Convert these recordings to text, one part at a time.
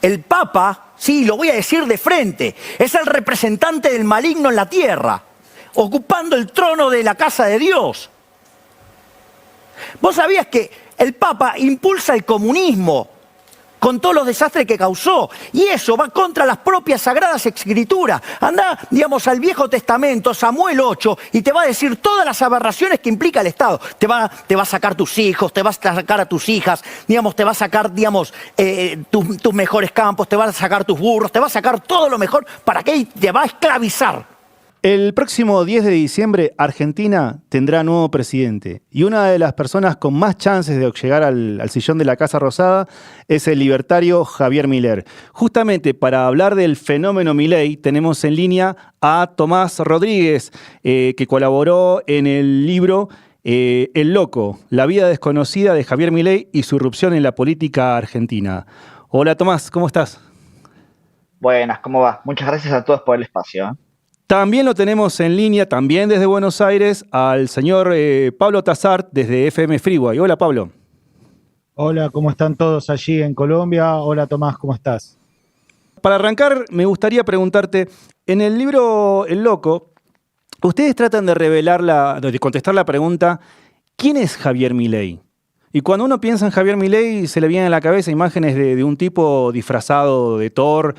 El Papa, sí, lo voy a decir de frente, es el representante del maligno en la tierra, ocupando el trono de la casa de Dios. ¿Vos sabías que el Papa impulsa el comunismo con todos los desastres que causó? Y eso va contra las propias Sagradas Escrituras. Andá, digamos, al Viejo Testamento, Samuel 8, y te va a decir todas las aberraciones que implica el Estado. Te va a sacar tus hijos, te va a sacar a tus hijas, digamos, te va a sacar, digamos, tus mejores campos, te va a sacar tus burros, te va a sacar todo lo mejor. ¿Para qué? Te va a esclavizar. El próximo 10 de diciembre, Argentina tendrá nuevo presidente. Y una de las personas con más chances de llegar al sillón de la Casa Rosada es el libertario Javier Milei. Justamente para hablar del fenómeno Milei, tenemos en línea a Tomás Rodríguez, que colaboró en el libro El Loco, la vida desconocida de Javier Milei y su irrupción en la política argentina. Hola Tomás, ¿cómo estás? Buenas, ¿cómo va? Muchas gracias a todos por el espacio. También lo tenemos en línea, también desde Buenos Aires, al señor Pablo Tassart desde FM Freeway. Hola, Pablo. Hola, ¿cómo están todos allí en Colombia? Hola, Tomás, ¿cómo estás? Para arrancar, me gustaría preguntarte, en el libro El Loco, ustedes tratan de contestar la pregunta, ¿quién es Javier Milei? Y cuando uno piensa en Javier Milei, se le vienen a la cabeza imágenes de un tipo disfrazado de Thor,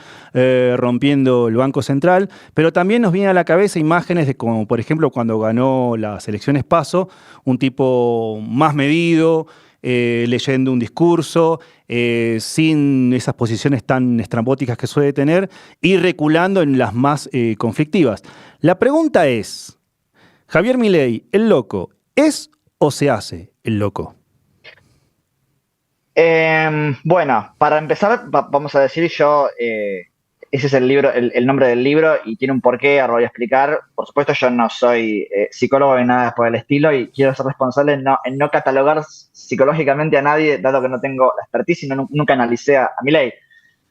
rompiendo el Banco Central, pero también nos vienen a la cabeza imágenes de como, por ejemplo, cuando ganó las elecciones PASO, un tipo más medido, leyendo un discurso, sin esas posiciones tan estrambóticas que suele tener, y reculando en las más conflictivas. La pregunta es, Javier Milei, el loco, ¿es o se hace el loco? Bueno, para empezar, vamos a decir ese es el libro, el nombre del libro y tiene un porqué, ahora lo voy a explicar. Por supuesto, yo no soy psicólogo ni nada por el estilo y quiero ser responsable en no catalogar psicológicamente a nadie, dado que no tengo la expertise y nunca analicé a Milei.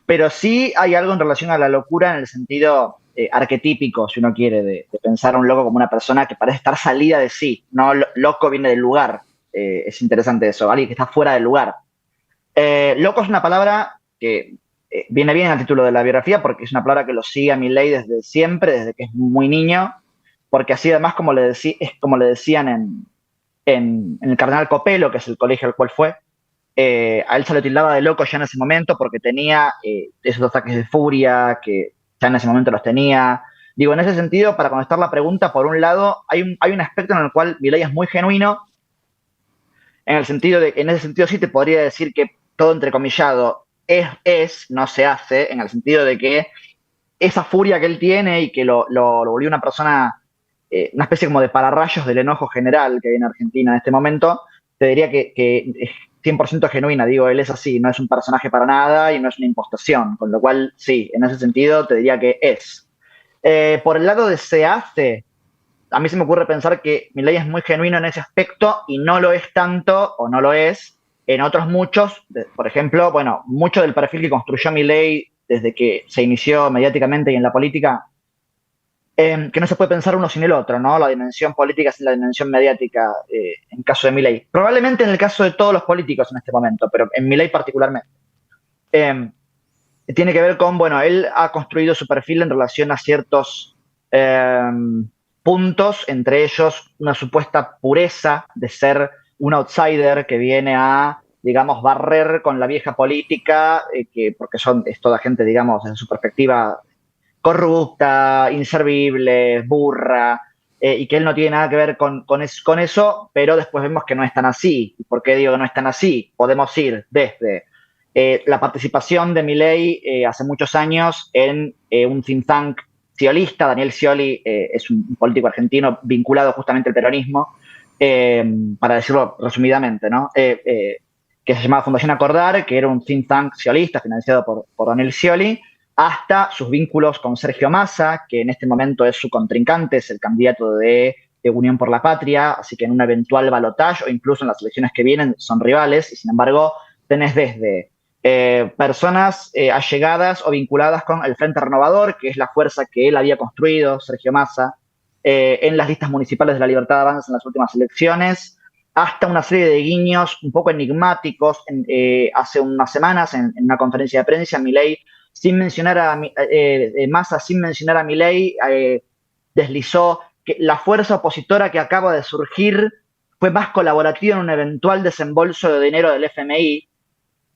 Pero sí hay algo en relación a la locura en el sentido arquetípico, si uno quiere, de pensar a un loco como una persona que parece estar salida de sí. No, loco viene del lugar. Es interesante eso, alguien que está fuera del lugar. Loco es una palabra que viene bien al título de la biografía porque es una palabra que lo sigue a Milei desde siempre, desde que es muy niño, porque así además es como le decían en el Cardenal Copelo, que es el colegio al cual fue, a él se le tildaba de loco ya en ese momento porque tenía esos ataques de furia que ya en ese momento los tenía. Digo, en ese sentido, para contestar la pregunta, por un lado, hay un aspecto en el cual Milei es muy genuino, en ese sentido sí te podría decir que todo entrecomillado no se hace, en el sentido de que esa furia que él tiene y que lo volvió una persona, una especie como de pararrayos del enojo general que hay en Argentina en este momento, te diría que es 100% genuina, digo, él es así, no es un personaje para nada y no es una impostación, con lo cual sí, en ese sentido te diría que es. Por el lado de se hace, a mí se me ocurre pensar que Milei es muy genuino en ese aspecto y no lo es tanto, o no lo es, en otros muchos. Por ejemplo, bueno, mucho del perfil que construyó Milei desde que se inició mediáticamente y en la política, que no se puede pensar uno sin el otro, ¿no? La dimensión política sin la dimensión mediática, en caso de Milei. Probablemente en el caso de todos los políticos en este momento, pero en Milei particularmente. Tiene que ver con, bueno, él ha construido su perfil en relación a ciertos puntos, entre ellos una supuesta pureza de ser un outsider que viene a, digamos, barrer con la vieja política, porque es toda gente, digamos, desde su perspectiva, corrupta, inservible, burra, y que él no tiene nada que ver con eso, pero después vemos que no es tan así. ¿Y por qué digo que no es tan así? Podemos ir desde la participación de Milei hace muchos años en un think tank sciolista. Daniel Scioli es un político argentino vinculado justamente al peronismo, para decirlo resumidamente, ¿no? Que se llamaba Fundación Acordar, que era un think tank sciolista financiado por Daniel Scioli, hasta sus vínculos con Sergio Massa, que en este momento es su contrincante, es el candidato de Unión por la Patria, así que en un eventual balotaje o incluso en las elecciones que vienen son rivales, y sin embargo tenés desde personas allegadas o vinculadas con el Frente Renovador, que es la fuerza que él había construido, Sergio Massa, en las listas municipales de la Libertad Avanza en las últimas elecciones, hasta una serie de guiños un poco enigmáticos. Hace unas semanas, en una conferencia de prensa, Milei, Massa, sin mencionar a Milei, deslizó que la fuerza opositora que acaba de surgir fue más colaborativa en un eventual desembolso de dinero del FMI,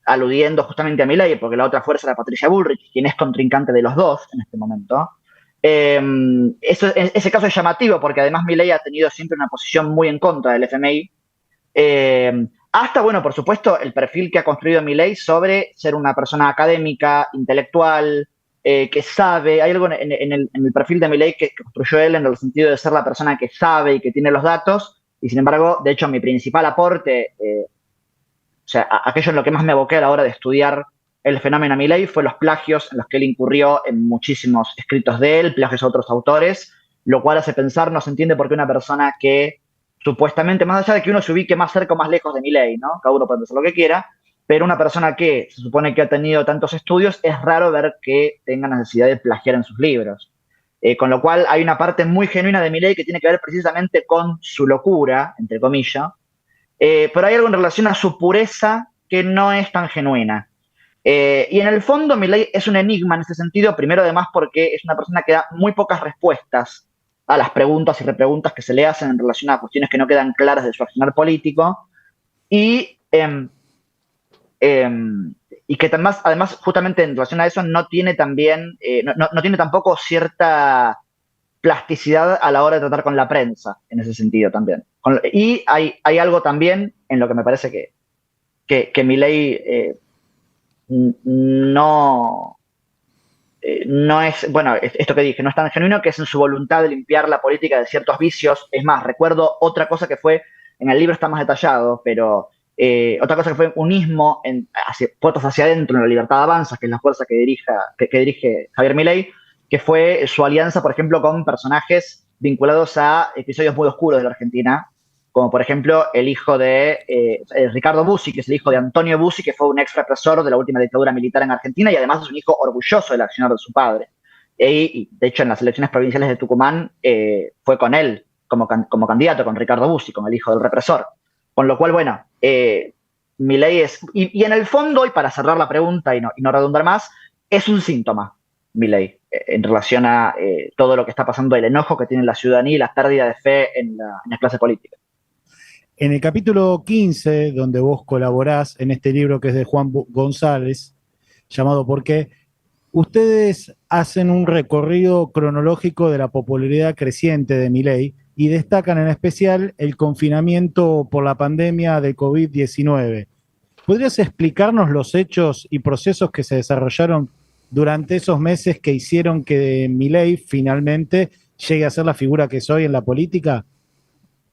aludiendo justamente a Milei, porque la otra fuerza era Patricia Bullrich, quien es contrincante de los dos en este momento. Ese caso es llamativo porque además Milei ha tenido siempre una posición muy en contra del FMI. Hasta, bueno, por supuesto, el perfil que ha construido Milei sobre ser una persona académica, intelectual, que sabe. Hay algo en el perfil de Milei que construyó él en el sentido de ser la persona que sabe y que tiene los datos. Y sin embargo, de hecho, mi principal aporte, o sea, aquello en lo que más me aboqué a la hora de estudiar el fenómeno Milei fue los plagios en los que él incurrió en muchísimos escritos de él, plagios a otros autores, lo cual hace pensar, no se entiende por qué una persona que supuestamente, más allá de que uno se ubique más cerca o más lejos de Milei, ¿no? Cada uno puede pensar lo que quiera, pero una persona que se supone que ha tenido tantos estudios, es raro ver que tenga necesidad de plagiar en sus libros. Con lo cual hay una parte muy genuina de Milei que tiene que ver precisamente con su locura, entre comillas, pero hay algo en relación a su pureza que no es tan genuina. Y en el fondo Milei es un enigma en ese sentido, primero además porque es una persona que da muy pocas respuestas a las preguntas y repreguntas que se le hacen en relación a cuestiones que no quedan claras de su accionar político, y, y que además justamente en relación a eso no tiene también, no tiene tampoco cierta plasticidad a la hora de tratar con la prensa, en ese sentido también. Y hay algo también en lo que me parece que Milei no es, bueno, esto que dije, no es tan genuino, que es en su voluntad de limpiar la política de ciertos vicios. Es más, recuerdo otra cosa que fue, en el libro está más detallado, pero otra cosa que fue un ismo puertas hacia adentro en la Libertad Avanza, que es la fuerza que dirige Javier Milei, que fue su alianza, por ejemplo, con personajes vinculados a episodios muy oscuros de la Argentina, como por ejemplo el hijo de Ricardo Bussi, que es el hijo de Antonio Bussi, que fue un ex represor de la última dictadura militar en Argentina y además es un hijo orgulloso del accionar de su padre. Y de hecho en las elecciones provinciales de Tucumán fue con él como candidato, con Ricardo Bussi, con el hijo del represor. Con lo cual, bueno, Milei es... Y en el fondo, y para cerrar la pregunta y no redundar más, es un síntoma, Milei, en relación a todo lo que está pasando, el enojo que tiene la ciudadanía y la pérdida de fe en la clase política. En el capítulo 15, donde vos colaborás en este libro que es de Juan González, llamado ¿Por qué?, ustedes hacen un recorrido cronológico de la popularidad creciente de Milei y destacan en especial el confinamiento por la pandemia de COVID-19. ¿Podrías explicarnos los hechos y procesos que se desarrollaron durante esos meses que hicieron que Milei finalmente llegue a ser la figura que es hoy en la política?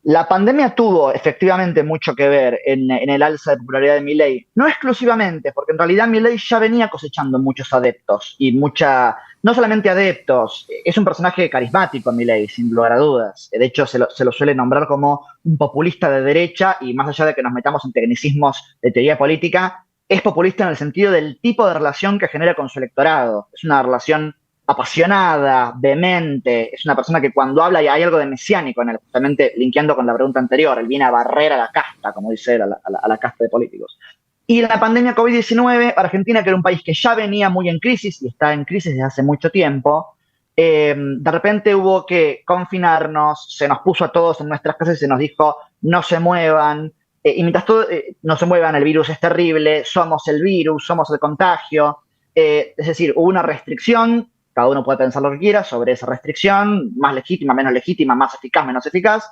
La pandemia tuvo efectivamente mucho que ver en el alza de popularidad de Milei, no exclusivamente, porque en realidad Milei ya venía cosechando muchos adeptos y no solamente adeptos, es un personaje carismático Milei, sin lugar a dudas. De hecho, se lo suele nombrar como un populista de derecha y más allá de que nos metamos en tecnicismos de teoría política, es populista en el sentido del tipo de relación que genera con su electorado. Es una relación apasionada, vehemente, es una persona que cuando habla hay algo de mesiánico en él, justamente linkeando con la pregunta anterior, él viene a barrer a la casta, como dice él, a la casta de políticos. Y la pandemia COVID-19, Argentina, que era un país que ya venía muy en crisis y está en crisis desde hace mucho tiempo, de repente hubo que confinarnos, se nos puso a todos en nuestras casas y se nos dijo, no se muevan, y mientras todo, no se muevan, el virus es terrible, somos el virus, somos el contagio, es decir, hubo una restricción. Cada uno puede pensar lo que quiera sobre esa restricción, más legítima, menos legítima, más eficaz, menos eficaz.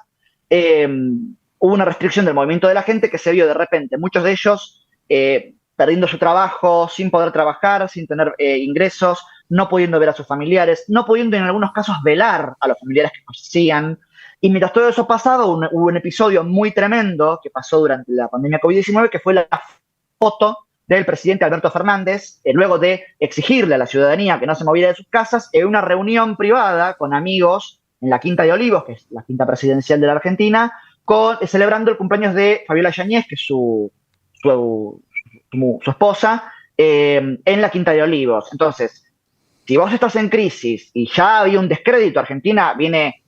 Hubo una restricción del movimiento de la gente que se vio de repente, muchos de ellos perdiendo su trabajo, sin poder trabajar, sin tener ingresos, no pudiendo ver a sus familiares, no pudiendo en algunos casos velar a los familiares que fallecían. Y mientras todo eso pasaba, hubo un episodio muy tremendo que pasó durante la pandemia COVID-19, que fue la foto del presidente Alberto Fernández, luego de exigirle a la ciudadanía que no se moviera de sus casas, en una reunión privada con amigos en la Quinta de Olivos, que es la quinta presidencial de la Argentina, celebrando el cumpleaños de Fabiola Yáñez, que es su esposa, en la Quinta de Olivos. Entonces, si vos estás en crisis y ya había un descrédito, Argentina viene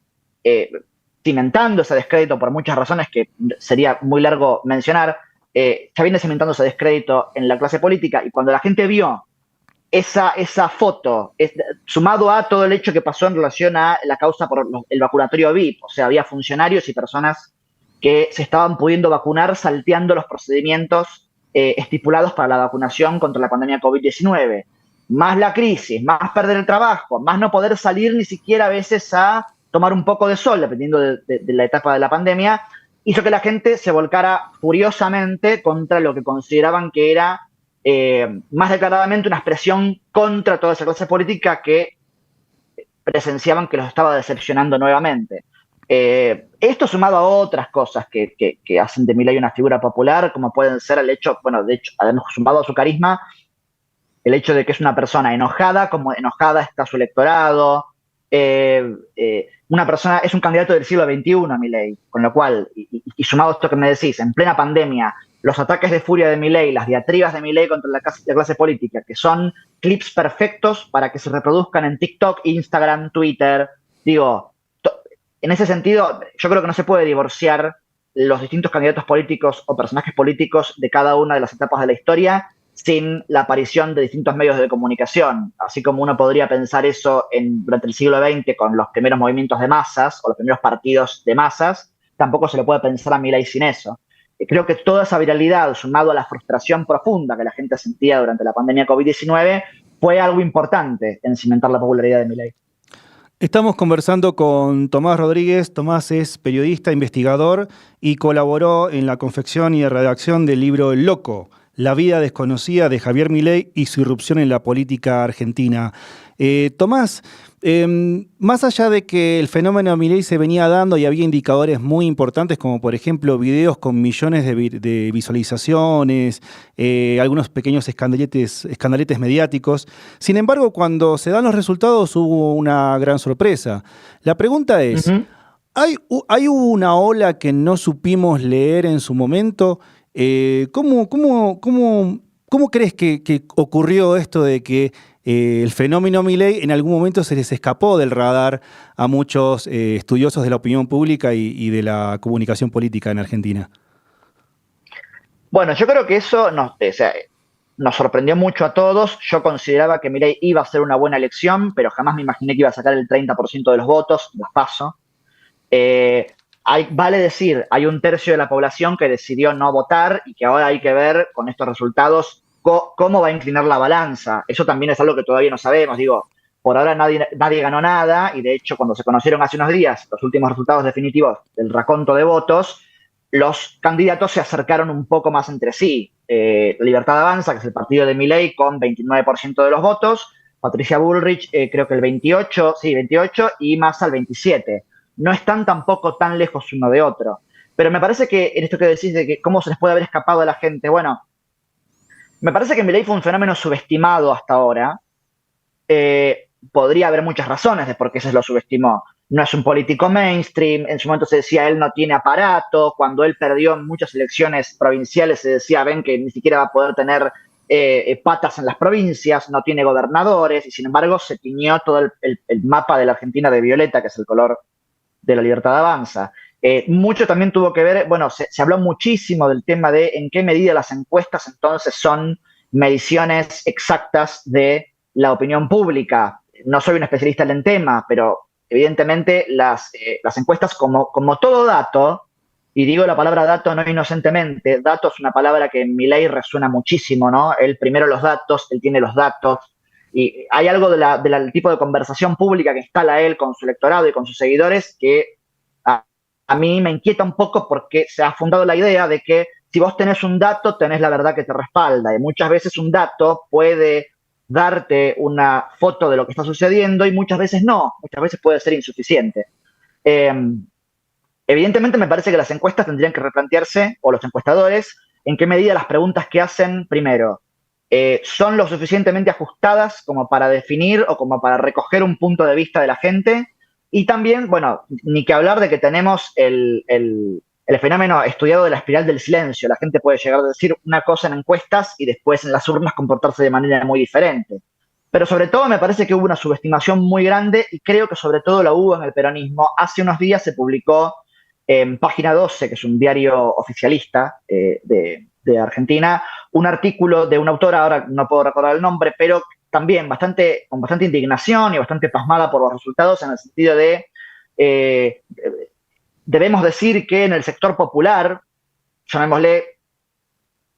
cimentando ese descrédito por muchas razones que sería muy largo mencionar, ya viene cimentando ese descrédito en la clase política, y cuando la gente vio esa foto, sumado a todo el hecho que pasó en relación a la causa por el vacunatorio VIP, o sea, había funcionarios y personas que se estaban pudiendo vacunar salteando los procedimientos estipulados para la vacunación contra la pandemia COVID-19, más la crisis, más perder el trabajo, más no poder salir ni siquiera a veces a tomar un poco de sol, dependiendo de la etapa de la pandemia, hizo que la gente se volcara furiosamente contra lo que consideraban que era más declaradamente una expresión contra toda esa clase política que presenciaban que los estaba decepcionando nuevamente. Esto sumado a otras cosas que hacen de Milei una figura popular, como pueden ser el hecho, bueno, de hecho, además sumado a su carisma, el hecho de que es una persona enojada, como enojada está su electorado, una persona, es un candidato del siglo XXI, Milei, con lo cual, y sumado a esto que me decís, en plena pandemia, los ataques de furia de Milei, las diatribas de Milei contra la clase política, que son clips perfectos para que se reproduzcan en TikTok, Instagram, Twitter, digo, en ese sentido, yo creo que no se puede divorciar los distintos candidatos políticos o personajes políticos de cada una de las etapas de la historia sin la aparición de distintos medios de comunicación. Así como uno podría pensar eso durante el siglo XX con los primeros movimientos de masas o los primeros partidos de masas, tampoco se lo puede pensar a Milei sin eso. Creo que toda esa viralidad, sumado a la frustración profunda que la gente sentía durante la pandemia COVID-19, fue algo importante en cimentar la popularidad de Milei. Estamos conversando con Tomás Rodríguez. Tomás es periodista, investigador y colaboró en la confección y redacción del libro El Loco, la vida desconocida de Javier Milei y su irrupción en la política argentina. Tomás, más allá de que el fenómeno Milei se venía dando y había indicadores muy importantes, como por ejemplo videos con millones de visualizaciones, algunos pequeños escandaletes mediáticos, sin embargo, cuando se dan los resultados hubo una gran sorpresa. La pregunta es, ¿hay una ola que no supimos leer en su momento? ¿Cómo crees que ocurrió esto de que el fenómeno Milei en algún momento se les escapó del radar a muchos estudiosos de la opinión pública y de la comunicación política en Argentina? Bueno, yo creo que eso nos sorprendió mucho a todos. Yo consideraba que Milei iba a ser una buena elección, pero jamás me imaginé que iba a sacar el 30% de los votos, los PASO. Vale decir, hay un tercio de la población que decidió no votar y que ahora hay que ver con estos resultados cómo va a inclinar la balanza. Eso también es algo que todavía no sabemos. Digo, por ahora nadie ganó nada, y de hecho cuando se conocieron hace unos días los últimos resultados definitivos del raconto de votos, los candidatos se acercaron un poco más entre sí. Libertad Avanza, que es el partido de Milei, con 29% de los votos, Patricia Bullrich creo que el 28, y Massa el 27%. No están tampoco tan lejos uno de otro. Pero me parece que en esto que decís de que cómo se les puede haber escapado a la gente, bueno, me parece que Milei fue un fenómeno subestimado hasta ahora. Podría haber muchas razones de por qué se lo subestimó. No es un político mainstream, en su momento se decía él no tiene aparato, cuando él perdió en muchas elecciones provinciales se decía, ven que ni siquiera va a poder tener patas en las provincias, no tiene gobernadores, y sin embargo se tiñó todo el mapa de la Argentina de violeta, que es el color de la Libertad Avanza. Mucho también tuvo que ver, bueno, se habló muchísimo del tema de en qué medida las encuestas entonces son mediciones exactas de la opinión pública. No soy un especialista en el tema, pero evidentemente las encuestas, como todo dato, y digo la palabra dato no inocentemente, dato es una palabra que en Milei resuena muchísimo, ¿no? Él primero los datos, él tiene los datos, y hay algo del tipo de conversación pública que instala él con su electorado y con sus seguidores que a mí me inquieta un poco, porque se ha fundado la idea de que si vos tenés un dato, tenés la verdad que te respalda, y muchas veces un dato puede darte una foto de lo que está sucediendo y muchas veces no, muchas veces puede ser insuficiente. Evidentemente me parece que las encuestas tendrían que replantearse, o los encuestadores, en qué medida las preguntas que hacen, primero, son lo suficientemente ajustadas como para definir o como para recoger un punto de vista de la gente. Y también, bueno, ni que hablar de que tenemos el fenómeno estudiado de la espiral del silencio. La gente puede llegar a decir una cosa en encuestas y después en las urnas comportarse de manera muy diferente. pero sobre todo me parece que hubo una subestimación muy grande y creo que sobre todo la hubo en el peronismo. Hace unos días se publicó en Página 12, que es un diario oficialista de Argentina, un artículo de una autora, ahora no puedo recordar el nombre, pero también con bastante indignación y bastante pasmada por los resultados, en el sentido de eh, debemos decir que en el sector popular, llamémosle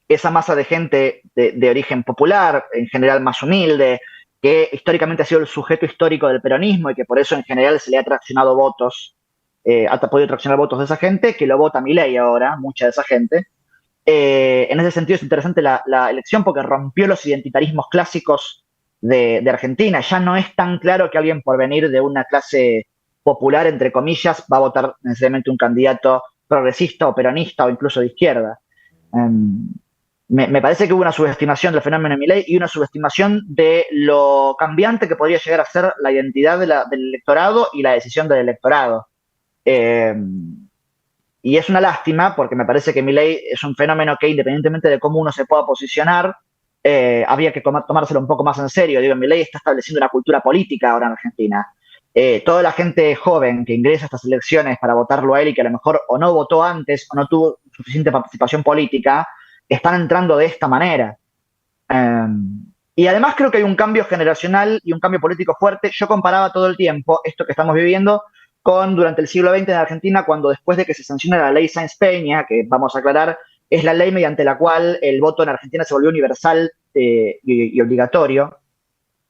esa masa de gente de origen popular, en general más humilde, que históricamente ha sido el sujeto histórico del peronismo y que por eso en general se le ha traccionado votos, ha podido traccionar votos de esa gente, que lo vota Milei ahora, mucha de esa gente. En ese sentido es interesante la elección porque rompió los identitarismos clásicos de Argentina. Ya no es tan claro que alguien por venir de una clase popular, entre comillas, va a votar necesariamente un candidato progresista o peronista o incluso de izquierda. Me parece que hubo una subestimación del fenómeno de Milei y una subestimación de lo cambiante que podría llegar a ser la identidad del electorado y la decisión del electorado. Y es una lástima porque me parece que Milei es un fenómeno que, independientemente de cómo uno se pueda posicionar, habría que tomárselo un poco más en serio. Digo, Milei está estableciendo una cultura política ahora en Argentina. Toda la gente joven que ingresa a estas elecciones para votarlo a él y que a lo mejor o no votó antes o no tuvo suficiente participación política, están entrando de esta manera. Y además creo que hay un cambio generacional y un cambio político fuerte. Yo comparaba todo el tiempo esto que estamos viviendo con durante el siglo XX en Argentina, cuando después de que se sanciona la ley Sáenz Peña, que vamos a aclarar, es la ley mediante la cual el voto en Argentina se volvió universal y obligatorio,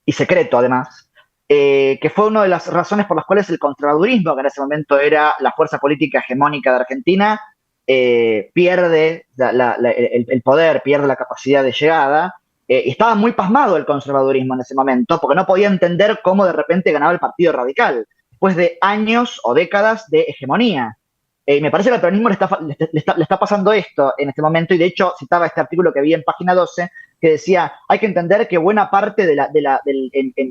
y secreto además, que fue una de las razones por las cuales el conservadurismo, que en ese momento era la fuerza política hegemónica de Argentina, pierde el poder, pierde la capacidad de llegada, y estaba muy pasmado el conservadurismo en ese momento, porque no podía entender cómo de repente ganaba el Partido Radical, después de años o décadas de hegemonía. Me parece que al peronismo le está pasando esto en este momento, y de hecho citaba este artículo que vi en Página 12, que decía, hay que entender que buena parte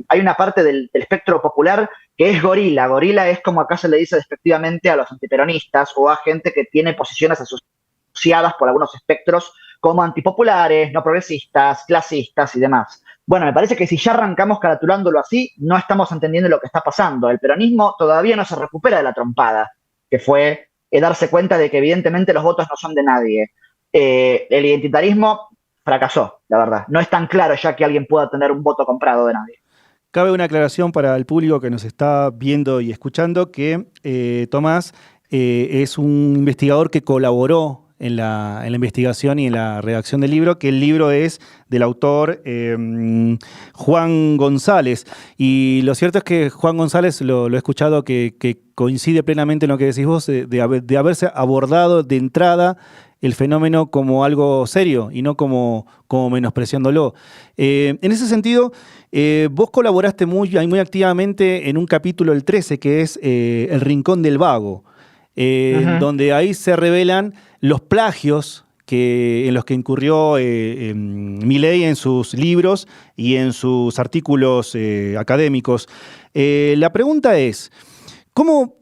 hay una parte del espectro popular que es gorila. Gorila es como acá se le dice despectivamente a los antiperonistas o a gente que tiene posiciones asociadas por algunos espectros como antipopulares, no progresistas, clasistas y demás. Bueno, me parece que si ya arrancamos caratulándolo así, no estamos entendiendo lo que está pasando. El peronismo todavía no se recupera de la trompada, que fue darse cuenta de que evidentemente los votos no son de nadie. El identitarismo fracasó, la verdad. No es tan claro ya que alguien pueda tener un voto comprado de nadie. Cabe una aclaración para el público que nos está viendo y escuchando que Tomás es un investigador que colaboró en la investigación y en la redacción del libro, que el libro es del autor Juan González. Y lo cierto es que Juan González, lo he escuchado, que coincide plenamente en lo que decís vos, de haberse abordado de entrada el fenómeno como algo serio y no como menospreciándolo. En ese sentido, vos colaboraste muy activamente en un capítulo, el 13, que es El Rincón del Vago, donde ahí se revelan los plagios en los que incurrió Milei en sus libros y en sus artículos académicos. La pregunta es,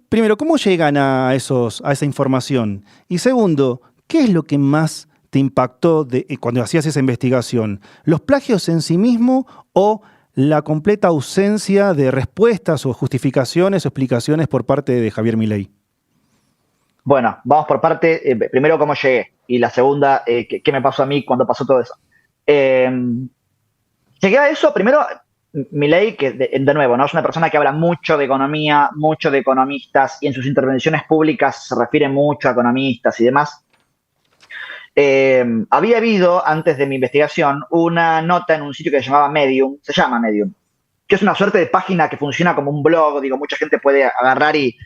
primero, ¿cómo llegan a esa información? Y segundo, ¿qué es lo que más te impactó cuando hacías esa investigación? ¿Los plagios en sí mismos o la completa ausencia de respuestas o justificaciones o explicaciones por parte de Javier Milei? Bueno, vamos por parte. Primero, cómo llegué. Y la segunda, qué me pasó a mí cuando pasó todo eso. Llegué a eso, primero, Milei, que de nuevo, ¿no? Es una persona que habla mucho de economía, mucho de economistas, y en sus intervenciones públicas se refiere mucho a economistas y demás. Había habido, antes de mi investigación, una nota en un sitio que se llama Medium, que es una suerte de página que funciona como un blog. Digo, mucha gente puede agarrar y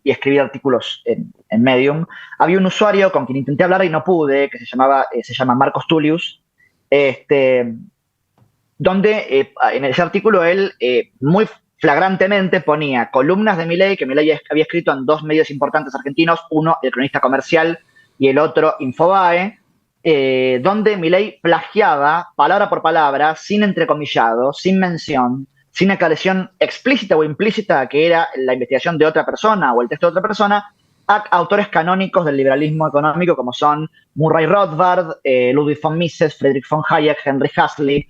escribir artículos en Medium. Había un usuario con quien intenté hablar y no pude, que se llama Marcos Tullius, donde en ese artículo él muy flagrantemente ponía columnas de Milei, que Milei había escrito en dos medios importantes argentinos, uno, El Cronista Comercial, y el otro, Infobae, donde Milei plagiaba palabra por palabra, sin entrecomillado, sin mención, sin aclaración explícita o implícita que era la investigación de otra persona o el texto de otra persona, a autores canónicos del liberalismo económico como son Murray Rothbard, Ludwig von Mises, Friedrich von Hayek, Henry Hasley,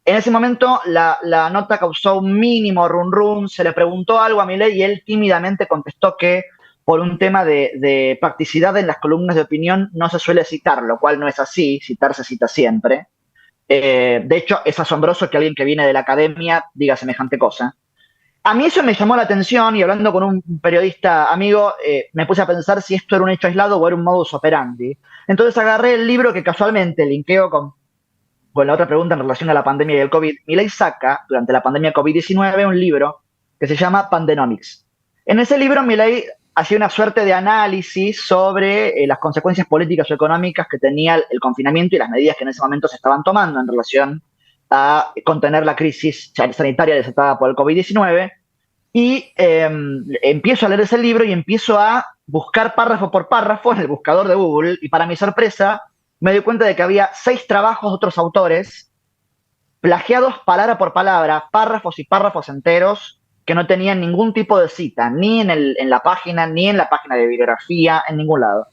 En ese momento la nota causó un mínimo run run, se le preguntó algo a Milei y él tímidamente contestó que por un tema de practicidad en las columnas de opinión no se suele citar, lo cual no es así, citar se cita siempre. De hecho, es asombroso que alguien que viene de la academia diga semejante cosa. A mí eso me llamó la atención y hablando con un periodista amigo, me puse a pensar si esto era un hecho aislado o era un modus operandi. Entonces agarré el libro que casualmente linkeo con la otra pregunta en relación a la pandemia y el COVID. Milei saca, durante la pandemia COVID-19, un libro que se llama Pandenomics. En ese libro Milei hacía una suerte de análisis sobre las consecuencias políticas o económicas que tenía el confinamiento y las medidas que en ese momento se estaban tomando en relación a contener la crisis sanitaria desatada por el COVID-19. Y empiezo a leer ese libro y empiezo a buscar párrafo por párrafo en el buscador de Google y para mi sorpresa me doy cuenta de que había 6 trabajos de otros autores plagiados palabra por palabra, párrafos y párrafos enteros que no tenían ningún tipo de cita, ni en la página, ni en la página de bibliografía, en ningún lado.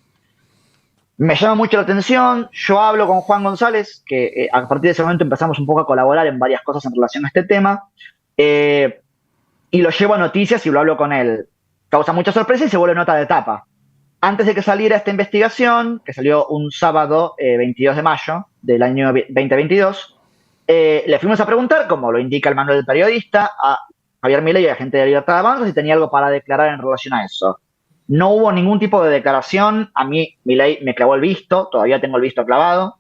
Me llama mucho la atención, yo hablo con Juan González, que a partir de ese momento empezamos un poco a colaborar en varias cosas en relación a este tema, y lo llevo a noticias y lo hablo con él. Causa mucha sorpresa y se vuelve nota de tapa. Antes de que saliera esta investigación, que salió un sábado 22 de mayo del año 2022, le fuimos a preguntar, como lo indica el manual del periodista, a Javier Milei y a la gente de Libertad Avanza si tenía algo para declarar en relación a eso. No hubo ningún tipo de declaración. A mí Milei me clavó el visto, todavía tengo el visto clavado.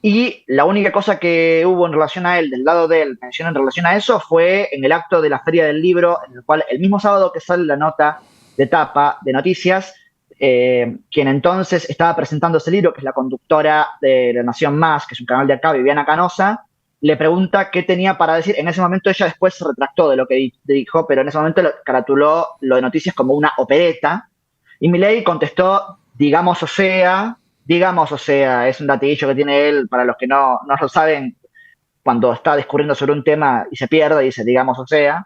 Y la única cosa que hubo en relación a él, del lado de él, mención en relación a eso, fue en el acto de la Feria del Libro, en el cual el mismo sábado que sale la nota de tapa de noticias, quien entonces estaba presentando ese libro, que es la conductora de La Nación Más, que es un canal de acá, Viviana Canosa, le pregunta qué tenía para decir. En ese momento ella después se retractó de lo que dijo, pero en ese momento caratuló lo de noticias como una opereta. Y Milei contestó, digamos o sea, es un latiguillo que tiene él, para los que no lo saben, cuando está discurriendo sobre un tema y se pierde, dice digamos o sea.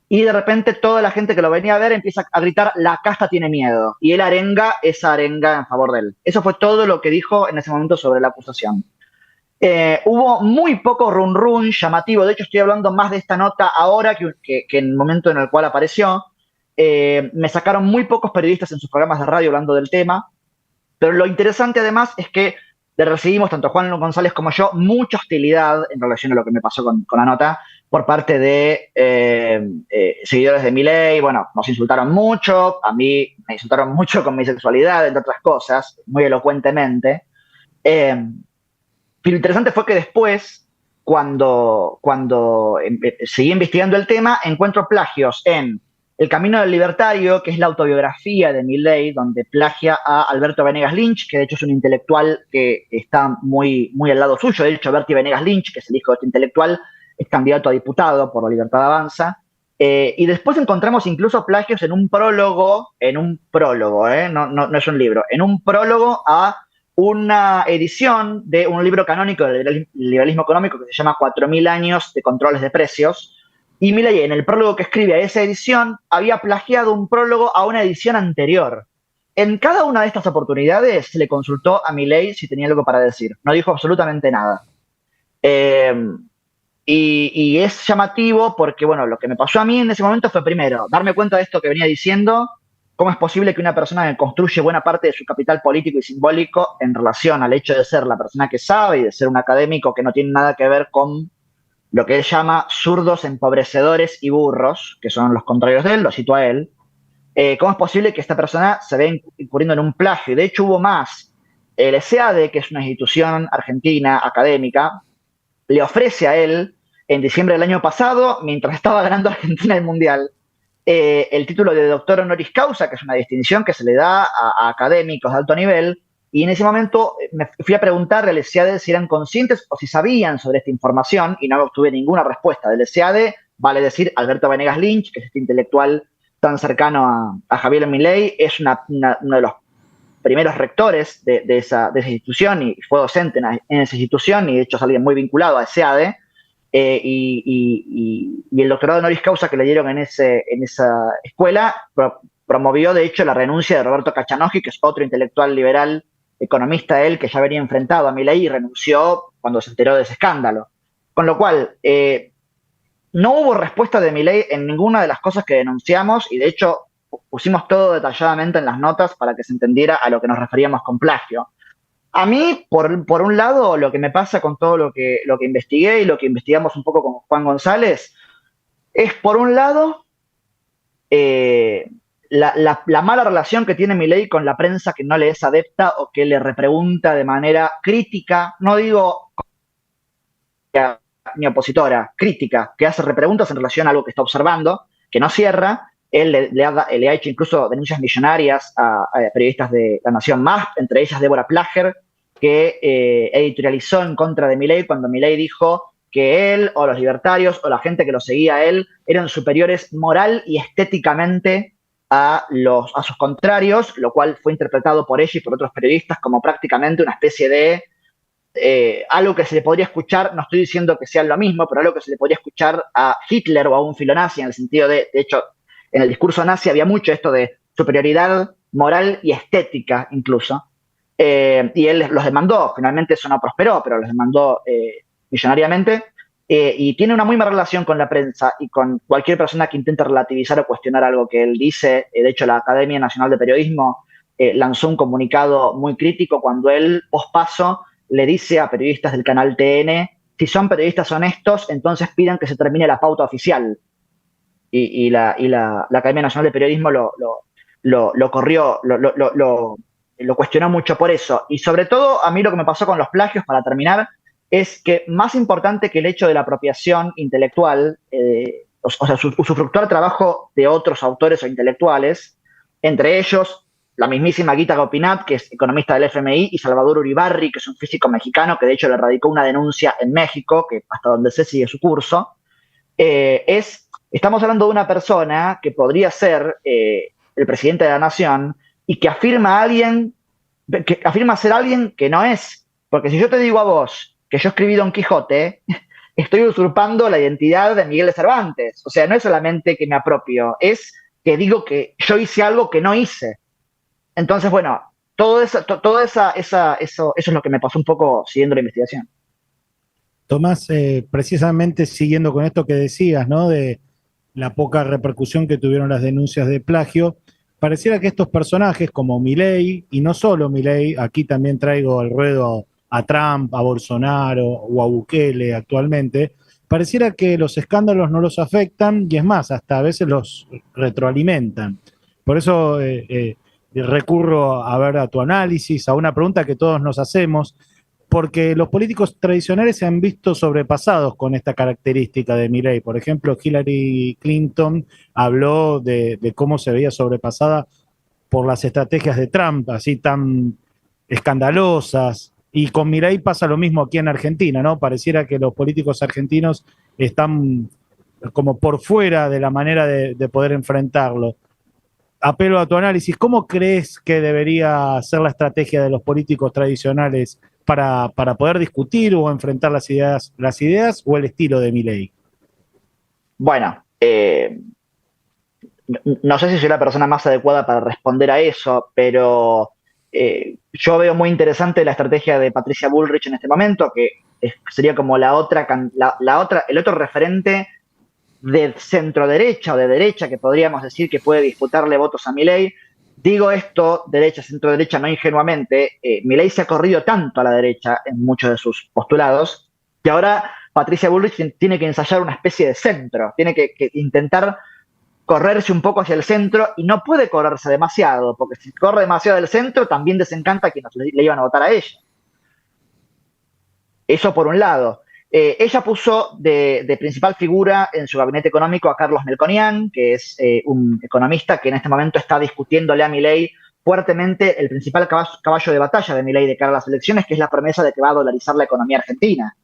Y de repente toda la gente que lo venía a ver empieza a gritar, la casta tiene miedo. Y él arenga esa arenga en favor de él. Eso fue todo lo que dijo en ese momento sobre la acusación. Hubo muy poco run run llamativo. De hecho, estoy hablando más de esta nota ahora que en el momento en el cual apareció. Me sacaron muy pocos periodistas en sus programas de radio hablando del tema. Pero lo interesante además es que recibimos, tanto Juan González como yo, mucha hostilidad en relación a lo que me pasó con la nota por parte de seguidores de Milei. Bueno, nos insultaron mucho, a mí me insultaron mucho con mi sexualidad, entre otras cosas, muy elocuentemente. Pero lo interesante fue que después, cuando seguí investigando el tema, encuentro plagios en El Camino del Libertario, que es la autobiografía de Milei, donde plagia a Alberto Venegas Lynch, que de hecho es un intelectual que está muy, muy al lado suyo. De hecho, Alberto Venegas Lynch, que es el hijo de este intelectual, es candidato a diputado por la Libertad Avanza. Y después encontramos incluso plagios en un prólogo, no es un libro, en un prólogo a una edición de un libro canónico del liberalismo económico que se llama 4000 años de controles de precios. Y Milei, en el prólogo que escribe a esa edición, había plagiado un prólogo a una edición anterior. En cada una de estas oportunidades se le consultó a Milei si tenía algo para decir. No dijo absolutamente nada. Y es llamativo porque, bueno, lo que me pasó a mí en ese momento fue, primero, darme cuenta de esto que venía diciendo. ¿Cómo es posible que una persona que construye buena parte de su capital político y simbólico en relación al hecho de ser la persona que sabe y de ser un académico que no tiene nada que ver con lo que él llama zurdos, empobrecedores y burros, que son los contrarios de él, lo cito a él? ¿Cómo es posible que esta persona se vea incurriendo en un plagio? Y de hecho hubo más. El SEADE, que es una institución argentina académica, le ofrece a él, en diciembre del año pasado, mientras estaba ganando Argentina el Mundial, el título de doctor honoris causa, que es una distinción que se le da a académicos de alto nivel, y en ese momento me fui a preguntarle al SEADE si eran conscientes o si sabían sobre esta información, y no obtuve ninguna respuesta del SEADE, vale decir, Alberto Venegas Lynch, que es este intelectual tan cercano a Javier Milei, es uno de los primeros rectores de esa institución y fue docente en esa institución, y de hecho es alguien muy vinculado a SEADE. Y el doctorado honoris causa que le dieron en esa escuela promovió, de hecho, la renuncia de Roberto Caccianogli, que es otro intelectual liberal economista él que ya venía enfrentado a Milei y renunció cuando se enteró de ese escándalo. Con lo cual, no hubo respuesta de Milei en ninguna de las cosas que denunciamos y de hecho pusimos todo detalladamente en las notas para que se entendiera a lo que nos referíamos con plagio. A mí, por un lado, lo que me pasa con todo lo que investigué y lo que investigamos un poco con Juan González es, por un lado, la mala relación que tiene Milei con la prensa que no le es adepta o que le repregunta de manera crítica, no digo ni opositora, crítica, que hace repreguntas en relación a algo que está observando, que no cierra. Él le ha hecho incluso denuncias millonarias a periodistas de La Nación Más, entre ellas Débora Plager, que editorializó en contra de Milei cuando Milei dijo que él o los libertarios o la gente que lo seguía a él eran superiores moral y estéticamente a sus contrarios, lo cual fue interpretado por ella y por otros periodistas como prácticamente una especie de algo que se le podría escuchar, no estoy diciendo que sean lo mismo, pero algo que se le podría escuchar a Hitler o a un filonazi, en el sentido de hecho, en el discurso nazi había mucho esto de superioridad moral y estética incluso. Y él los demandó, finalmente eso no prosperó, pero los demandó millonariamente. Y tiene una muy mala relación con la prensa y con cualquier persona que intente relativizar o cuestionar algo que él dice. De hecho, la Academia Nacional de Periodismo lanzó un comunicado muy crítico cuando él, pospaso, le dice a periodistas del canal TN, si son periodistas honestos, entonces pidan que se termine la pauta oficial. Y la Academia Nacional de Periodismo lo corrió, lo cuestionó mucho por eso. Y sobre todo, a mí lo que me pasó con los plagios, para terminar, es que más importante que el hecho de la apropiación intelectual, o sea, usufructuar trabajo de otros autores o intelectuales, entre ellos la mismísima Gita Gopinath, que es economista del FMI, y Salvador Uribarri, que es un físico mexicano, que de hecho le radicó una denuncia en México, que hasta donde sé sigue su curso, estamos hablando de una persona que podría ser el presidente de la nación y que afirma ser alguien que no es. Porque si yo te digo a vos que yo escribí Don Quijote, estoy usurpando la identidad de Miguel de Cervantes. O sea, no es solamente que me apropio, es que digo que yo hice algo que no hice. Entonces, bueno, todo eso es lo que me pasó un poco siguiendo la investigación. Tomás, precisamente siguiendo con esto que decías, ¿no? De la poca repercusión que tuvieron las denuncias de plagio, pareciera que estos personajes como Milei, y no solo Milei, aquí también traigo al ruedo a Trump, a Bolsonaro o a Bukele actualmente, pareciera que los escándalos no los afectan y es más, hasta a veces los retroalimentan. Por eso recurro a ver a tu análisis, a una pregunta que todos nos hacemos, porque los políticos tradicionales se han visto sobrepasados con esta característica de Milei. Por ejemplo, Hillary Clinton habló de cómo se veía sobrepasada por las estrategias de Trump, así tan escandalosas. Y con Milei pasa lo mismo aquí en Argentina, ¿no? Pareciera que los políticos argentinos están como por fuera de la manera de poder enfrentarlo. Apelo a tu análisis. ¿Cómo crees que debería ser la estrategia de los políticos tradicionales para poder discutir o enfrentar las ideas o el estilo de Milei? Bueno, no sé si soy la persona más adecuada para responder a eso, pero yo veo muy interesante la estrategia de Patricia Bullrich en este momento, que sería como el otro referente de centro-derecha o de derecha que podríamos decir que puede disputarle votos a Milei. Digo esto, derecha, centro-derecha, no ingenuamente. Milei se ha corrido tanto a la derecha en muchos de sus postulados que ahora Patricia Bullrich tiene que ensayar una especie de centro, tiene que intentar correrse un poco hacia el centro y no puede correrse demasiado, porque si corre demasiado del centro también desencanta a quienes le iban a votar a ella. Eso por un lado. Ella puso de principal figura en su gabinete económico a Carlos Melconian, que es un economista que en este momento está discutiéndole a Milei fuertemente el principal caballo de batalla de Milei de cara a las elecciones, que es la promesa de que va a dolarizar la economía argentina.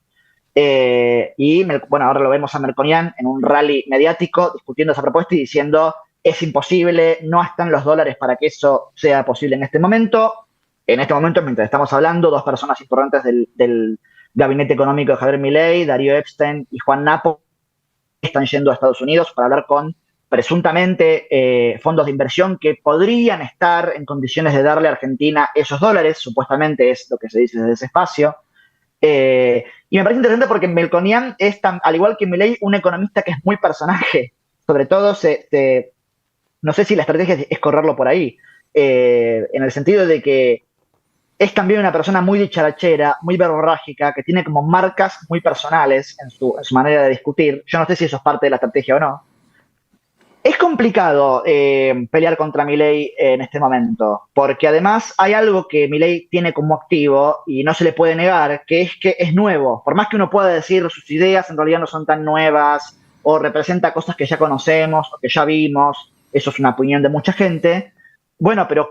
Bueno, ahora lo vemos a Melconian en un rally mediático discutiendo esa propuesta y diciendo es imposible, no están los dólares para que eso sea posible en este momento. En este momento, mientras estamos hablando, dos personas importantes del gabinete económico de Javier Milei, Darío Epstein y Juan Napo, están yendo a Estados Unidos para hablar con presuntamente fondos de inversión que podrían estar en condiciones de darle a Argentina esos dólares, supuestamente es lo que se dice desde ese espacio. Y me parece interesante porque Melconian es, al igual que Milei, un economista que es muy personaje. Sobre todo, no sé si la estrategia es correrlo por ahí, en el sentido de que es también una persona muy dicharachera, muy verborrágica, que tiene como marcas muy personales en su manera de discutir. Yo no sé si eso es parte de la estrategia o no. Es complicado pelear contra Milei en este momento, porque además hay algo que Milei tiene como activo y no se le puede negar, que es nuevo. Por más que uno pueda decir sus ideas en realidad no son tan nuevas, o representa cosas que ya conocemos, o que ya vimos, eso es una opinión de mucha gente. Bueno, pero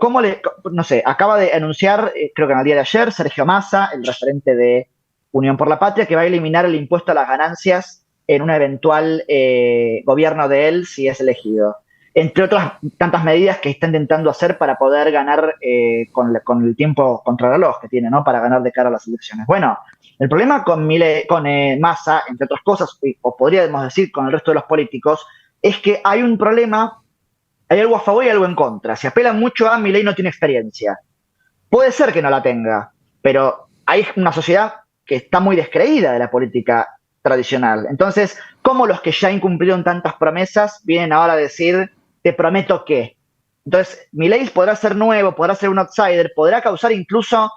no sé, acaba de anunciar, creo que en el día de ayer, Sergio Massa, el referente de Unión por la Patria, que va a eliminar el impuesto a las ganancias en un eventual gobierno de él si es elegido. Entre otras tantas medidas que está intentando hacer para poder ganar con el tiempo contrarreloj que tiene, ¿no? Para ganar de cara a las elecciones. Bueno, el problema con Massa, entre otras cosas, o podríamos decir con el resto de los políticos, es que hay un problema, hay algo a favor y algo en contra. Se apela mucho a Milei no tiene experiencia. Puede ser que no la tenga, pero hay una sociedad que está muy descreída de la política tradicional. Entonces, ¿cómo los que ya incumplieron tantas promesas vienen ahora a decir, te prometo que? Entonces, Milei podrá ser nuevo, podrá ser un outsider, podrá causar incluso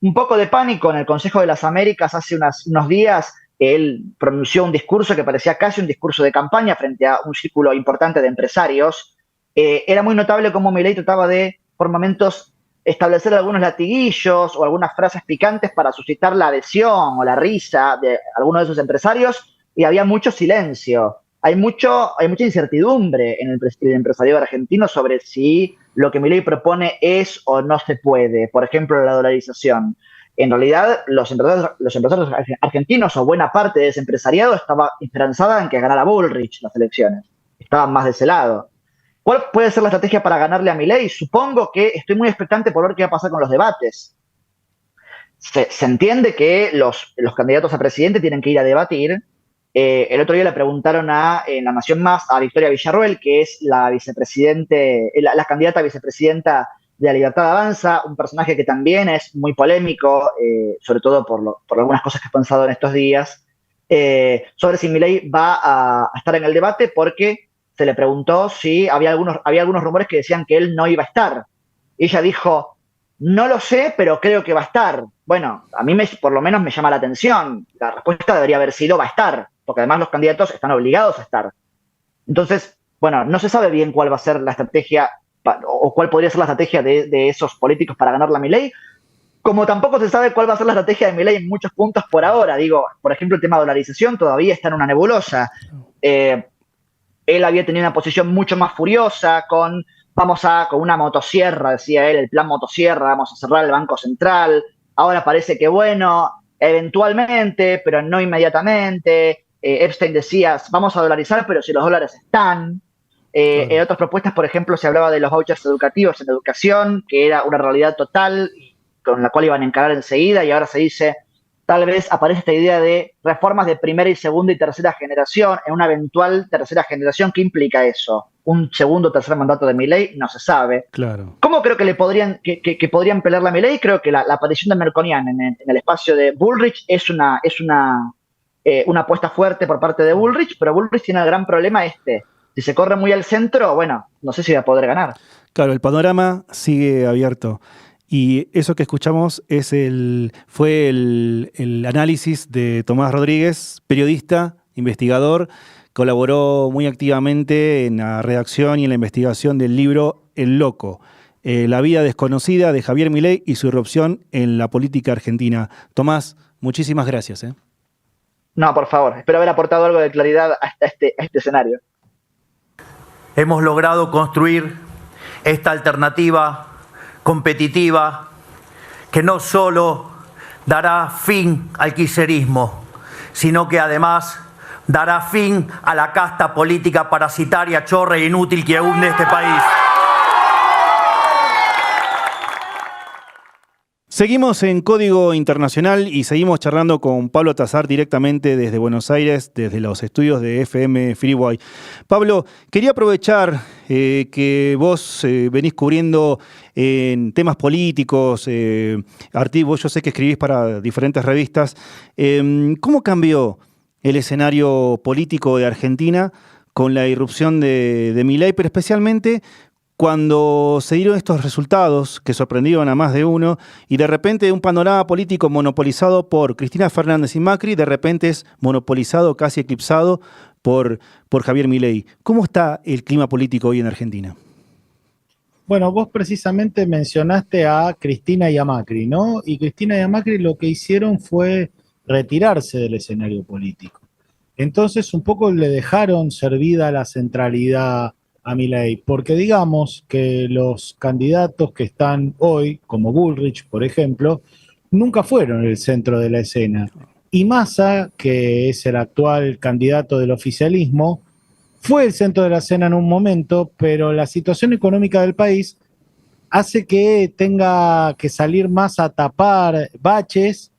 un poco de pánico en el Consejo de las Américas hace unos días. Él pronunció un discurso que parecía casi un discurso de campaña frente a un círculo importante de empresarios. Era muy notable cómo Milei trataba de, por momentos, establecer algunos latiguillos o algunas frases picantes para suscitar la adhesión o la risa de algunos de esos empresarios, y había mucho silencio. Hay mucha incertidumbre en el empresariado argentino sobre si lo que Milei propone es o no se puede. Por ejemplo, la dolarización. En realidad, los empresarios argentinos, o buena parte de ese empresariado, estaba esperanzada en que ganara Bullrich las elecciones. Estaban más de ese lado. ¿Cuál puede ser la estrategia para ganarle a Milei? Supongo que estoy muy expectante por ver qué va a pasar con los debates. Se entiende que los candidatos a presidente tienen que ir a debatir. El otro día le preguntaron en La Nación Más a Victoria Villarruel, que es la candidata a vicepresidenta de La Libertad Avanza, un personaje que también es muy polémico, sobre todo por algunas cosas que he pensado en estos días, sobre si Milei va a estar en el debate, porque se le preguntó si había algunos rumores que decían que él no iba a estar. Y ella dijo, no lo sé, pero creo que va a estar. Bueno, a mí por lo menos me llama la atención. La respuesta debería haber sido va a estar, porque además los candidatos están obligados a estar. Entonces, bueno, no se sabe bien cuál va a ser la estrategia o cuál podría ser la estrategia de esos políticos para ganar la Milei, como tampoco se sabe cuál va a ser la estrategia de Milei en muchos puntos por ahora. Digo, por ejemplo, el tema de dolarización todavía está en una nebulosa. Él había tenido una posición mucho más furiosa con una motosierra, decía él, el plan motosierra, vamos a cerrar el Banco Central. Ahora parece que, bueno, eventualmente, pero no inmediatamente. Epstein decía, vamos a dolarizar, pero si los dólares están. En otras propuestas, por ejemplo, se hablaba de los vouchers educativos en educación, que era una realidad total con la cual iban a encarar enseguida, y ahora se dice, tal vez aparece esta idea de reformas de primera y segunda y tercera generación, en una eventual tercera generación. ¿Qué implica eso? ¿Un segundo o tercer mandato de Milei? No se sabe. Claro. ¿Cómo creo que podrían pelear a Milei? Creo que la aparición de Melconian en el espacio de Bullrich es una apuesta fuerte por parte de Bullrich, pero Bullrich tiene el gran problema si se corre muy al centro, bueno, no sé si va a poder ganar. Claro, el panorama sigue abierto. Y eso que escuchamos fue el análisis de Tomás Rodríguez, periodista, investigador, colaboró muy activamente en la redacción y en la investigación del libro El Loco, la vida desconocida de Javier Milei y su irrupción en la política argentina. Tomás, muchísimas gracias. No, por favor, espero haber aportado algo de claridad a este escenario. Hemos logrado construir esta alternativa competitiva que no solo dará fin al kirchnerismo, sino que además dará fin a la casta política parasitaria, chorra e inútil que hunde este país. Seguimos en Código Internacional y seguimos charlando con Pablo Tazar directamente desde Buenos Aires, desde los estudios de FM Freeway. Pablo, quería aprovechar que vos venís cubriendo en temas políticos, artículos, yo sé que escribís para diferentes revistas. ¿Cómo cambió el escenario político de Argentina con la irrupción de Milei, pero especialmente cuando se dieron estos resultados que sorprendieron a más de uno y de repente un panorama político monopolizado por Cristina Fernández y Macri, de repente es monopolizado, casi eclipsado por Javier Milei? ¿Cómo está el clima político hoy en Argentina? Bueno, vos precisamente mencionaste a Cristina y a Macri, ¿no? Y Cristina y a Macri lo que hicieron fue retirarse del escenario político. Entonces, un poco le dejaron servida la centralidad a Milei, porque digamos que los candidatos que están hoy, como Bullrich, por ejemplo, nunca fueron el centro de la escena. Y Massa, que es el actual candidato del oficialismo, fue el centro de la escena en un momento, pero la situación económica del país hace que tenga que salir más a tapar baches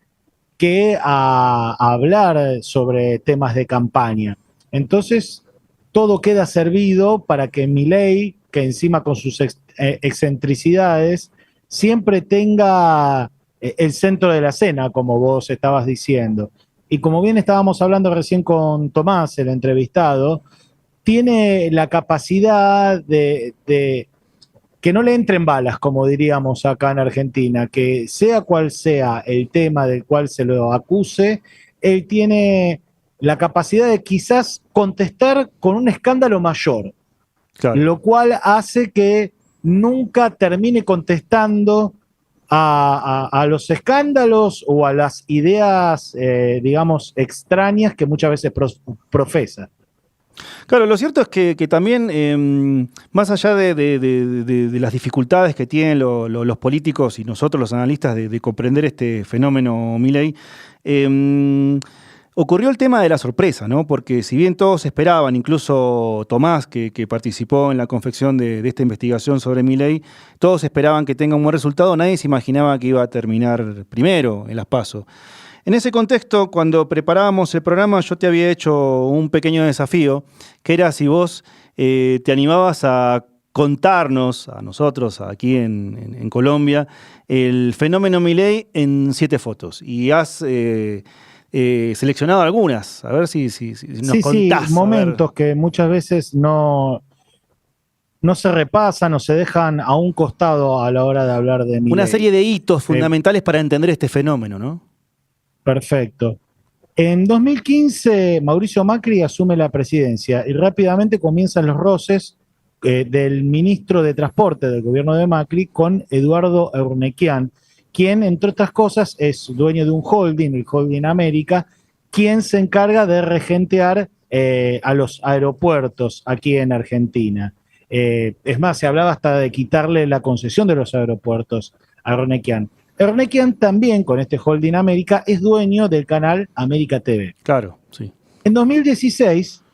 que a hablar sobre temas de campaña. Entonces, todo queda servido para que Milei, que encima con sus excentricidades, siempre tenga el centro de la escena, como vos estabas diciendo. Y como bien estábamos hablando recién con Tomás, el entrevistado, tiene la capacidad de que no le entren balas, como diríamos acá en Argentina, que sea cual sea el tema del cual se lo acuse, él tiene la capacidad de quizás contestar con un escándalo mayor, claro, lo cual hace que nunca termine contestando a los escándalos o a las ideas, digamos, extrañas que muchas veces profesa. Claro, lo cierto es que también, más allá de las dificultades que tienen los políticos y nosotros los analistas de comprender este fenómeno Milei, ocurrió el tema de la sorpresa, ¿no? Porque si bien todos esperaban, incluso Tomás, que participó en la confección de esta investigación sobre Milei, todos esperaban que tenga un buen resultado, nadie se imaginaba que iba a terminar primero en las PASO. En ese contexto, cuando preparábamos el programa, yo te había hecho un pequeño desafío, que era si vos te animabas a contarnos, a nosotros aquí en Colombia, el fenómeno Milei en 7 fotos. Y has seleccionado algunas, a ver si nos contás. Sí, momentos que muchas veces no se repasan o se dejan a un costado a la hora de hablar de Milei. Una serie de hitos fundamentales para entender este fenómeno, ¿no? Perfecto. En 2015, Mauricio Macri asume la presidencia y rápidamente comienzan los roces del ministro de Transporte del gobierno de Macri con Eduardo Eurnequian, quien, entre otras cosas, es dueño de un holding, el Holding América, quien se encarga de regentear a los aeropuertos aquí en Argentina. Es más, se hablaba hasta de quitarle la concesión de los aeropuertos a Eurnequian. Eurnequian también, con este Holding América, es dueño del canal América TV. Claro, sí. En 2016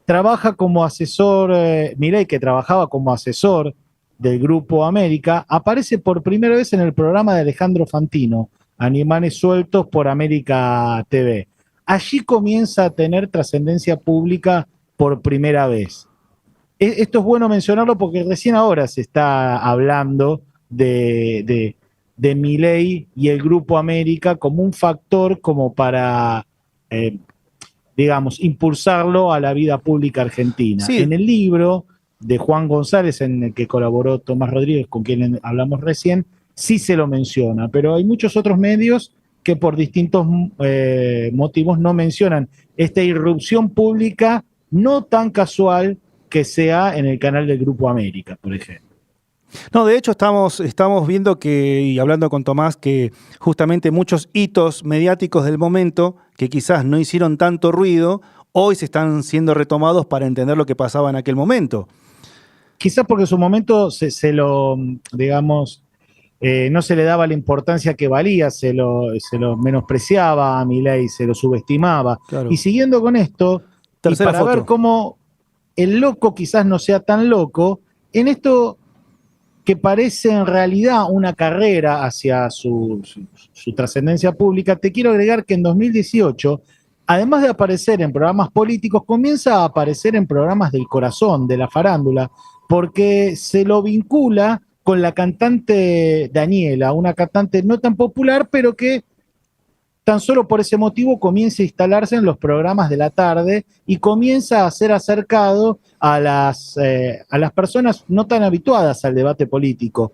trabaja como asesor, Milei, que trabajaba como asesor del Grupo América, aparece por primera vez en el programa de Alejandro Fantino, Animales Sueltos por América TV. Allí comienza a tener trascendencia pública por primera vez. Esto es bueno mencionarlo porque recién ahora se está hablando de Milei y el Grupo América como un factor como para, digamos, impulsarlo a la vida pública argentina. Sí. En el libro de Juan González, en el que colaboró Tomás Rodríguez, con quien hablamos recién, sí se lo menciona, pero hay muchos otros medios que por distintos motivos no mencionan esta irrupción pública no tan casual que sea en el canal del Grupo América, por ejemplo. No, de hecho estamos viendo y hablando con Tomás, que justamente muchos hitos mediáticos del momento, que quizás no hicieron tanto ruido, hoy se están siendo retomados para entender lo que pasaba en aquel momento. Quizás porque en su momento se lo, digamos, no se le daba la importancia que valía, se lo menospreciaba a Milei, se lo subestimaba. Claro. Y siguiendo con esto, y para ver cómo el loco quizás no sea tan loco, en esto que parece en realidad una carrera hacia su trascendencia pública, te quiero agregar que en 2018, además de aparecer en programas políticos, comienza a aparecer en programas del corazón, de la farándula, porque se lo vincula con la cantante Daniela, una cantante no tan popular, pero que tan solo por ese motivo comienza a instalarse en los programas de la tarde y comienza a ser acercado a las personas no tan habituadas al debate político.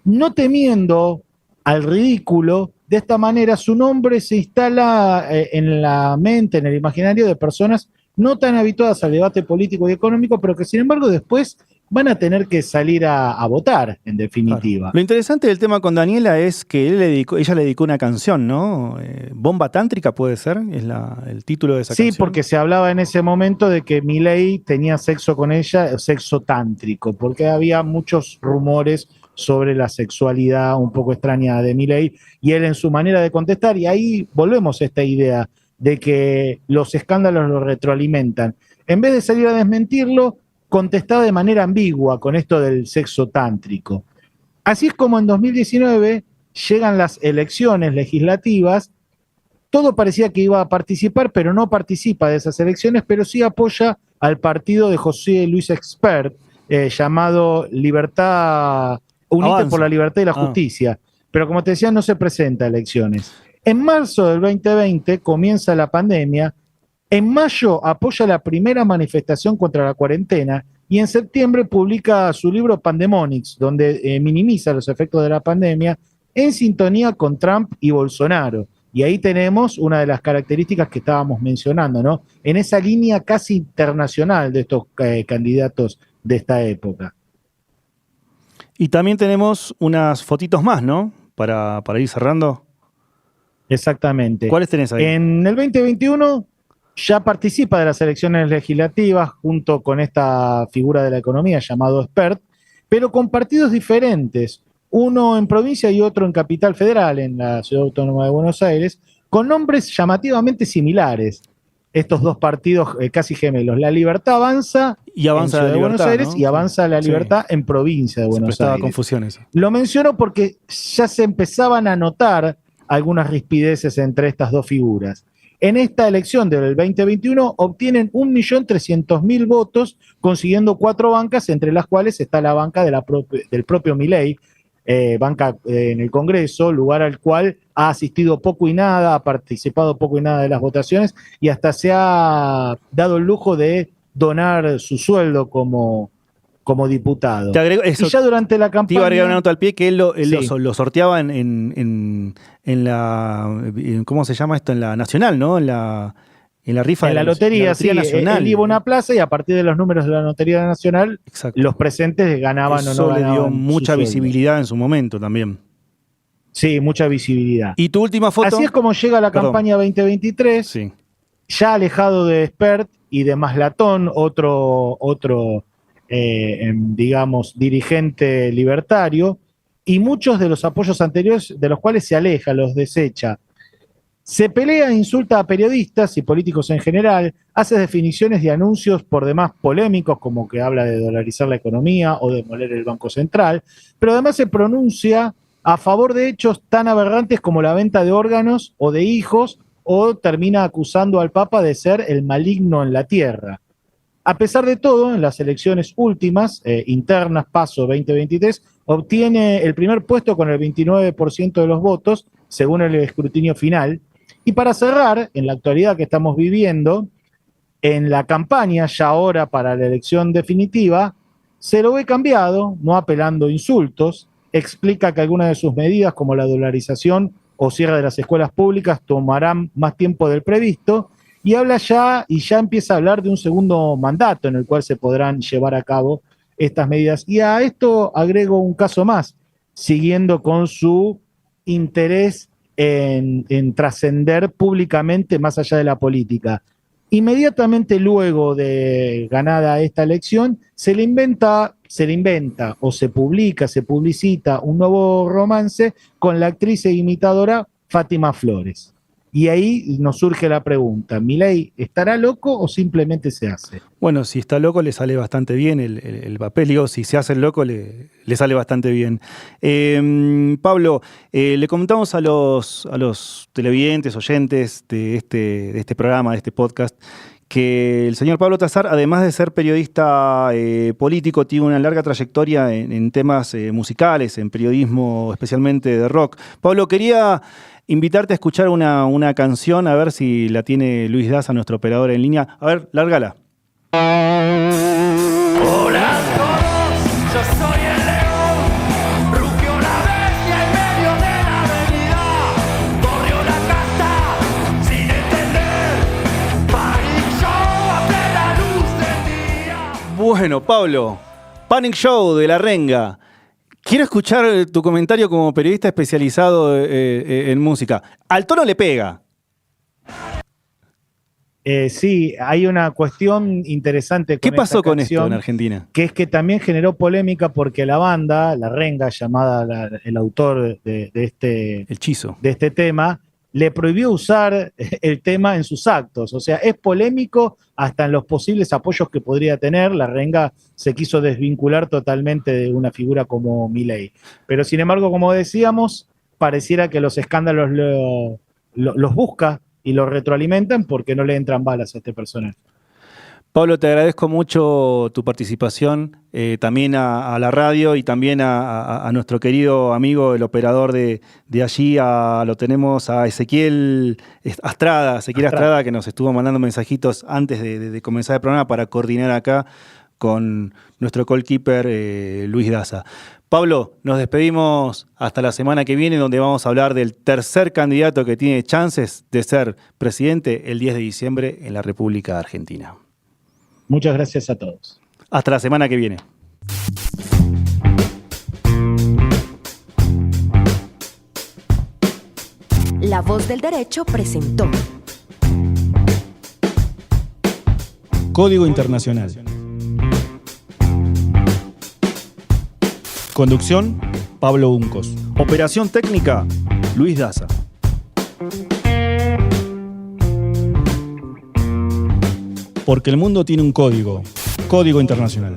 No temiendo al ridículo, de esta manera su nombre se instala en la mente, en el imaginario de personas no tan habituadas al debate político y económico, pero que sin embargo después van a tener que salir a votar, en definitiva. Claro. Lo interesante del tema con Daniela es que ella le dedicó una canción, ¿no? Bomba Tántrica puede ser, es el título de esa canción. Sí, porque se hablaba en ese momento de que Milei tenía sexo con ella, sexo tántrico, porque había muchos rumores sobre la sexualidad un poco extraña de Milei y él en su manera de contestar, y ahí volvemos a esta idea de que los escándalos lo retroalimentan. En vez de salir a desmentirlo, contestaba de manera ambigua con esto del sexo tántrico. Así es como en 2019 llegan las elecciones legislativas, todo parecía que iba a participar, pero no participa de esas elecciones, pero sí apoya al partido de José Luis Expert, llamado Libertad, Unite por la Libertad y la Justicia. Pero como te decía, no se presenta a elecciones. En marzo del 2020 comienza la pandemia. En mayo apoya la primera manifestación contra la cuarentena y en septiembre publica su libro Pandemonics, donde minimiza los efectos de la pandemia en sintonía con Trump y Bolsonaro. Y ahí tenemos una de las características que estábamos mencionando, ¿no? En esa línea casi internacional de estos candidatos de esta época. Y también tenemos unas fotitos más, ¿no? Para ir cerrando. Exactamente. ¿Cuáles tenés ahí? En el 2021 ya participa de las elecciones legislativas junto con esta figura de la economía llamado Expert, pero con partidos diferentes, uno en provincia y otro en Capital Federal, en la Ciudad Autónoma de Buenos Aires, con nombres llamativamente similares. Estos dos partidos casi gemelos, La Libertad Avanza y Avanza en Ciudad de Buenos Aires, ¿no? y Avanza la Libertad en provincia de Buenos Aires. Confusión eso. Lo menciono porque ya se empezaban a notar algunas rispideces entre estas dos figuras. En esta elección del 2021 obtienen 1.300.000 votos, consiguiendo 4 bancas, entre las cuales está la banca del propio Milei, banca en el Congreso, lugar al cual ha asistido poco y nada, ha participado poco y nada de las votaciones y hasta se ha dado el lujo de donar su sueldo como diputado. Te agrego eso, y ya durante la campaña... Te iba a agregar una nota al pie que él sí. lo sorteaba en la... ¿Cómo se llama esto? En la Nacional, ¿no? En la rifa en de la lotería, sí, nacional. Él iba a una plaza y a partir de los números de la Lotería Nacional, exacto, los presentes ganaban eso o no ganaban. le dio mucha visibilidad en su momento también. Sí, mucha visibilidad. ¿Y tu última foto? Así es como llega la campaña 2023, sí. Ya alejado de Expert y de Maslatón, otro digamos, dirigente libertario, y muchos de los apoyos anteriores de los cuales se aleja, los desecha. Se pelea e insulta a periodistas y políticos en general, hace definiciones y anuncios por demás polémicos, como que habla de dolarizar la economía o demoler el Banco Central, pero además se pronuncia a favor de hechos tan aberrantes como la venta de órganos o de hijos, o termina acusando al Papa de ser el maligno en la tierra. A pesar de todo, en las elecciones últimas, internas, PASO 2023, obtiene el primer puesto con el 29% de los votos, según el escrutinio final. Y para cerrar, en la actualidad que estamos viviendo, en la campaña, ya ahora para la elección definitiva, se lo ve cambiado, no apelando a insultos, explica que algunas de sus medidas, como la dolarización o cierre de las escuelas públicas, tomarán más tiempo del previsto, y ya empieza a hablar de un segundo mandato en el cual se podrán llevar a cabo estas medidas. Y a esto agrego un caso más, siguiendo con su interés en trascender públicamente más allá de la política. Inmediatamente luego de ganada esta elección, se le inventa o se publicita un nuevo romance con la actriz e imitadora Fátima Flores. Y ahí nos surge la pregunta, ¿Milei estará loco o simplemente se hace? Bueno, si está loco le sale bastante bien el papel, digo, si se hace el loco le sale bastante bien. Pablo, le comentamos a los televidentes, oyentes de este programa, de este podcast, que el señor Pablo Tazar, además de ser periodista político, tiene una larga trayectoria en temas musicales, en periodismo especialmente de rock. Pablo, quería invitarte a escuchar una canción, a ver si la tiene Luis Daza, nuestro operador en línea. A ver, lárgala. Hola a todos, yo soy el león, rugió la bestia en medio de la avenida, corrió la casta sin entender, Panic Show a plena luz del día. Bueno, Pablo, Panic Show de La Renga. Quiero escuchar tu comentario como periodista especializado en música. Al tono le pega. Sí, hay una cuestión interesante. ¿Qué con pasó esta con esto canción, en Argentina? que es que también generó polémica porque la banda, La Renga, llamada el autor de El Chizo. este tema, le prohibió usar el tema en sus actos. O sea, es polémico hasta en los posibles apoyos que podría tener. La Renga se quiso desvincular totalmente de una figura como Milei. Pero sin embargo, como decíamos, pareciera que los escándalos los busca y los retroalimentan porque no le entran balas a este personaje. Pablo, te agradezco mucho tu participación, también a la radio y también a nuestro querido amigo, el operador de allí, lo tenemos a Ezequiel Astrada, que nos estuvo mandando mensajitos antes de comenzar el programa para coordinar acá con nuestro goalkeeper Luis Daza. Pablo, nos despedimos hasta la semana que viene, donde vamos a hablar del tercer candidato que tiene chances de ser presidente el 10 de diciembre en la República Argentina. Muchas gracias a todos. Hasta la semana que viene. La Voz del Derecho presentó Código Internacional. Conducción, Pablo Uncos. Operación técnica, Luis Daza. Porque el mundo tiene un código. Código Internacional.